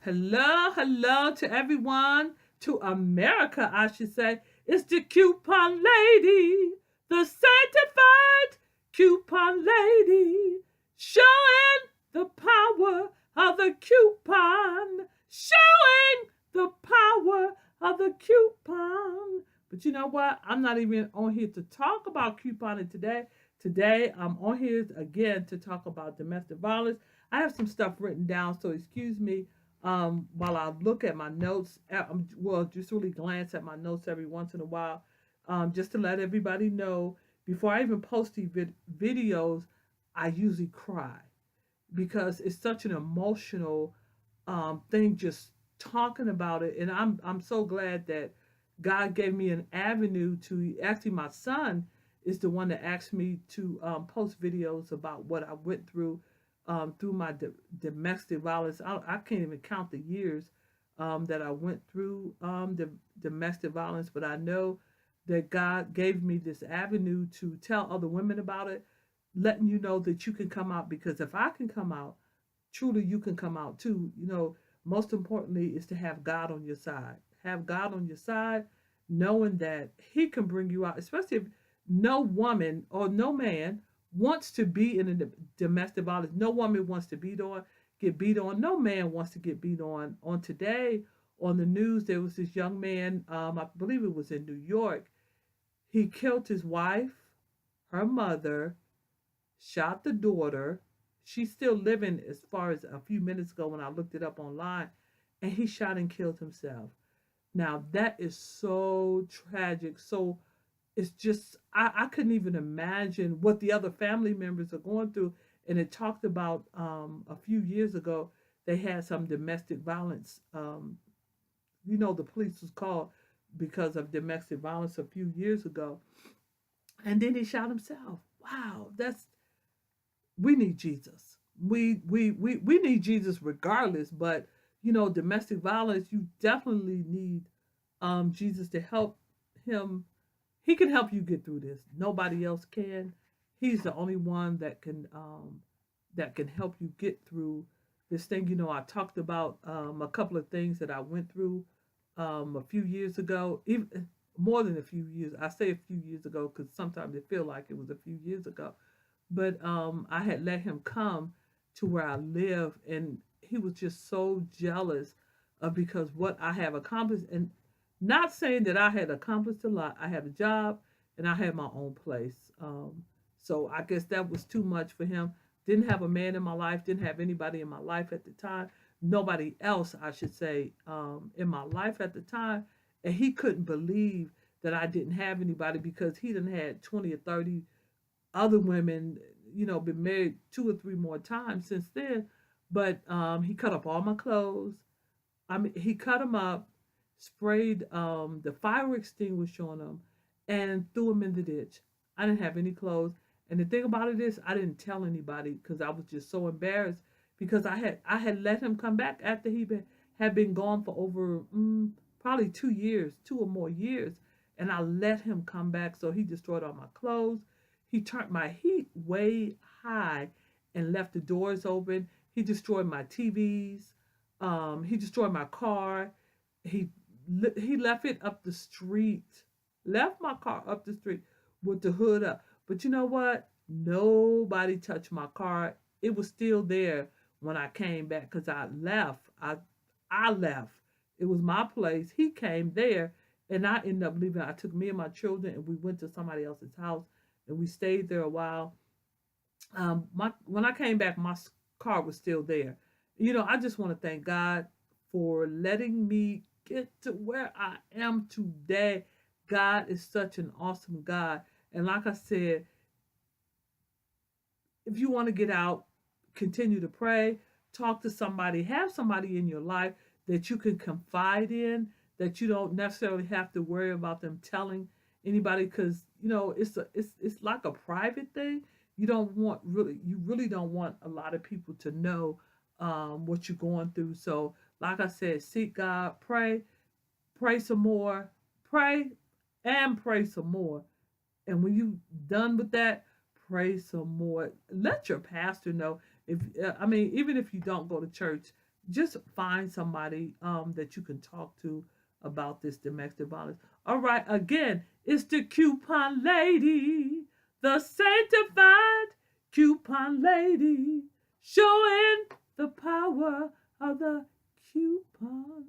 Hello, hello to everyone, to America, I should say. It's the coupon lady, the sanctified coupon lady, showing the power of the coupon, showing the power of the coupon. But you know what? I'm not even on here to talk about couponing today. Today, I'm on here again to talk about domestic violence. I have some stuff written down, so excuse me while I look at my notes. Well, just really glance at my notes every once in a while, just to let everybody know before I even post these videos, I usually cry because it's such an emotional thing just talking about it. And I'm so glad that God gave me an avenue to actually my son is the one that asked me to post videos about what I went through my domestic violence. I can't even count the years that I went through the domestic violence, but I know that God gave me this avenue to tell other women about it, letting you know that you can come out because if I can come out, truly you can come out too. Most importantly is to have God on your side. Have God on your side, knowing that He can bring you out, especially if no woman or no man wants to be in a domestic violence. No woman wants to get beat on. No man wants to get beat on. On today, on the news, there was this young man, I believe it was in New York. He killed his wife, her mother, shot the daughter. She's still living as far as a few minutes ago when I looked it up online. And he shot and killed himself. Now, that is so tragic. So, it's just, I couldn't even imagine what the other family members are going through. And it talked about a few years ago, they had some domestic violence. The police was called because of domestic violence a few years ago. And then he shot himself. Wow, we need Jesus. We need Jesus regardless, but domestic violence, you definitely need Jesus to help him. He can help you get through this. Nobody else can. He's the only one that can help you get through this thing. I talked about a couple of things that I went through a few years ago, even more than a few years. I say a few years ago because sometimes it feel like it was a few years ago. But I had let him come to where I live, and he was just so jealous of because what I have accomplished. And not saying that I had accomplished a lot. I had a job and I had my own place. So I guess that was too much for him. Didn't have a man in my life. Didn't have anybody in my life at the time. Nobody else, I should say, in my life at the time. And he couldn't believe that I didn't have anybody because he done had 20 or 30 other women, been married two or three more times since then. But he cut up all my clothes. I mean, he cut them up, sprayed the fire extinguisher on them, and threw them in the ditch. I didn't have any clothes. And the thing about it is, I didn't tell anybody because I was just so embarrassed because I had let him come back after had been gone for over probably 2 years, 2 or more years, and I let him come back. So he destroyed all my clothes. He turned my heat way high and left the doors open. He destroyed my TVs. He destroyed my car. He he left it up the street. Left my car up the street with the hood up. But you know what? Nobody touched my car. It was still there when I came back because I left. I left. It was my place. He came there, and I ended up leaving. I took me and my children, and we went to somebody else's house, and we stayed there a while. When I came back, my car was still there. I just want to thank God for letting me get to where I am today. God is such an awesome God. And like I said, if you want to get out, continue to pray, talk to somebody, have somebody in your life that you can confide in, that you don't necessarily have to worry about them telling anybody because it's like a private thing. You really don't want a lot of people to know what you're going through. So like I said, seek God, pray some more, pray and pray some more. And when you done with that, pray some more. Let your pastor know. If I mean, even if you don't go to church, just find somebody that you can talk to about this domestic violence. All right, again, it's the coupon lady, the sanctified coupon lady, showing the power of the coupon.